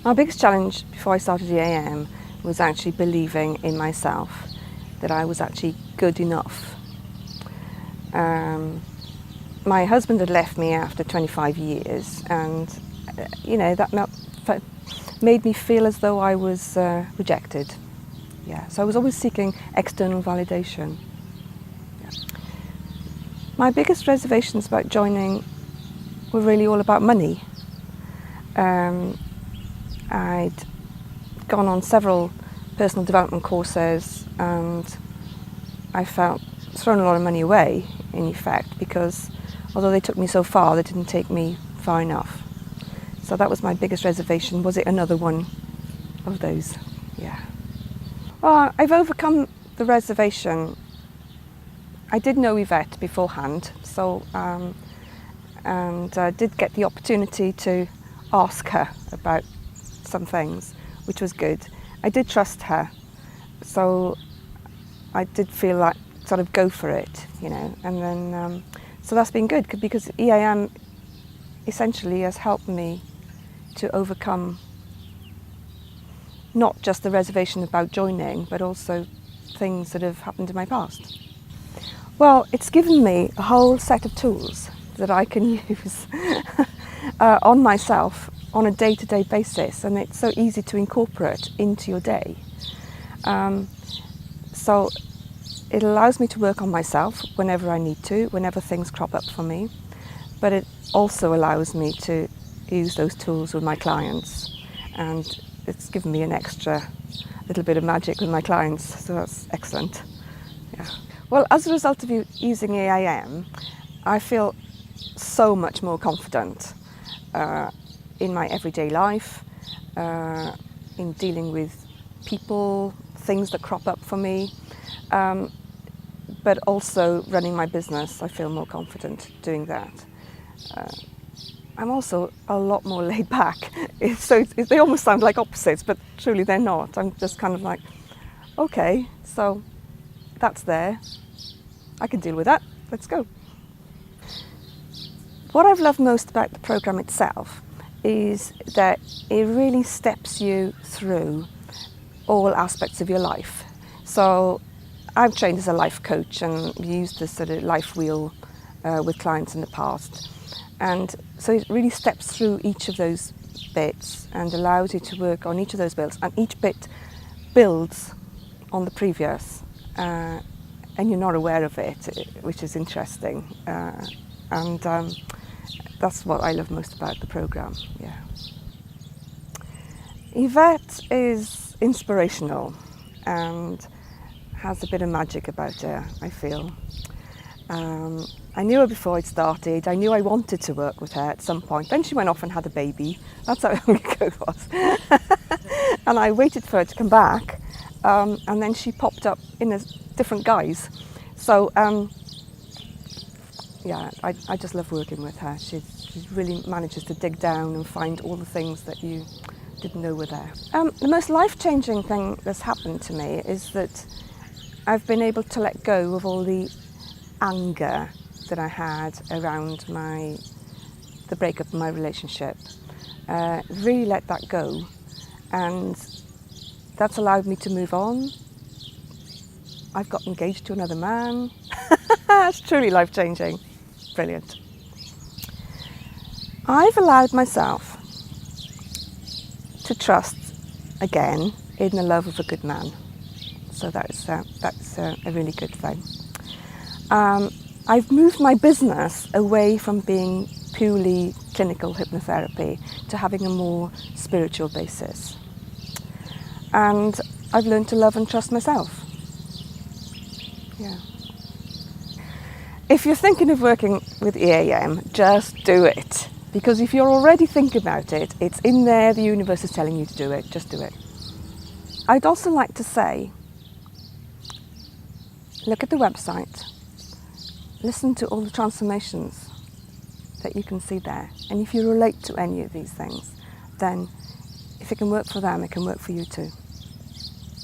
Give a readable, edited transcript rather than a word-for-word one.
My biggest challenge before I started EAM was actually believing in myself, that I was actually good enough. My husband had left me after 25 years, and that made me feel as though I was rejected. Yeah, so I was always seeking external validation. Yeah. My biggest reservations about joining were really all about money. I'd gone on several personal development courses, and I felt thrown a lot of money away, in effect, because although they took me so far, they didn't take me far enough. So that was my biggest reservation. Was it another one of those? Yeah. Well, I've overcome the reservation. I did know Yvette beforehand, so and I did get the opportunity to ask her about some things, which was good. I did trust her, so I did feel like sort of go for it, and then so that's been good, because EAM essentially has helped me to overcome not just the reservation about joining, but also things that have happened in my past. Well, it's given me a whole set of tools that I can use on myself on a day-to-day basis, and it's so easy to incorporate into your day. So it allows me to work on myself whenever I need to, whenever things crop up for me, but it also allows me to use those tools with my clients, and it's given me an extra little bit of magic with my clients, so that's excellent. Yeah. Well, as a result of using EAM, I feel so much more confident in my everyday life, in dealing with people, things that crop up for me, but also running my business. I feel more confident doing that. I'm also a lot more laid back. They almost sound like opposites, but truly they're not. I'm just kind of like, okay, so that's there. I can deal with that. Let's go. What I've loved most about the programme itself is that it really steps you through all aspects of your life. So I've trained as a life coach and used this sort of life wheel with clients in the past. And so it really steps through each of those bits and allows you to work on each of those bits, and each bit builds on the previous, and you're not aware of it, which is interesting. And that's what I love most about the programme, yeah. Yvette is inspirational and has a bit of magic about her, I feel. I knew her before it started. I knew I wanted to work with her at some point. Then she went off and had a baby. That's how long ago it was. And I waited for her to come back, and then she popped up in a different guise. So yeah, I just love working with her. She really manages to dig down and find all the things that you didn't know were there. The most life-changing thing that's happened to me is that I've been able to let go of all the anger that I had around the breakup of my relationship. Really let that go, and that's allowed me to move on. I've got engaged to another man. It's truly life-changing. Brilliant. I've allowed myself to trust again in the love of a good man. So that's a really good thing. I've moved my business away from being purely clinical hypnotherapy to having a more spiritual basis. And I've learned to love and trust myself. Yeah. If you're thinking of working with EAM, just do it. Because if you're already thinking about it, it's in there, the universe is telling you to do it, just do it. I'd also like to say, look at the website, listen to all the transformations that you can see there. And if you relate to any of these things, then if it can work for them, it can work for you too.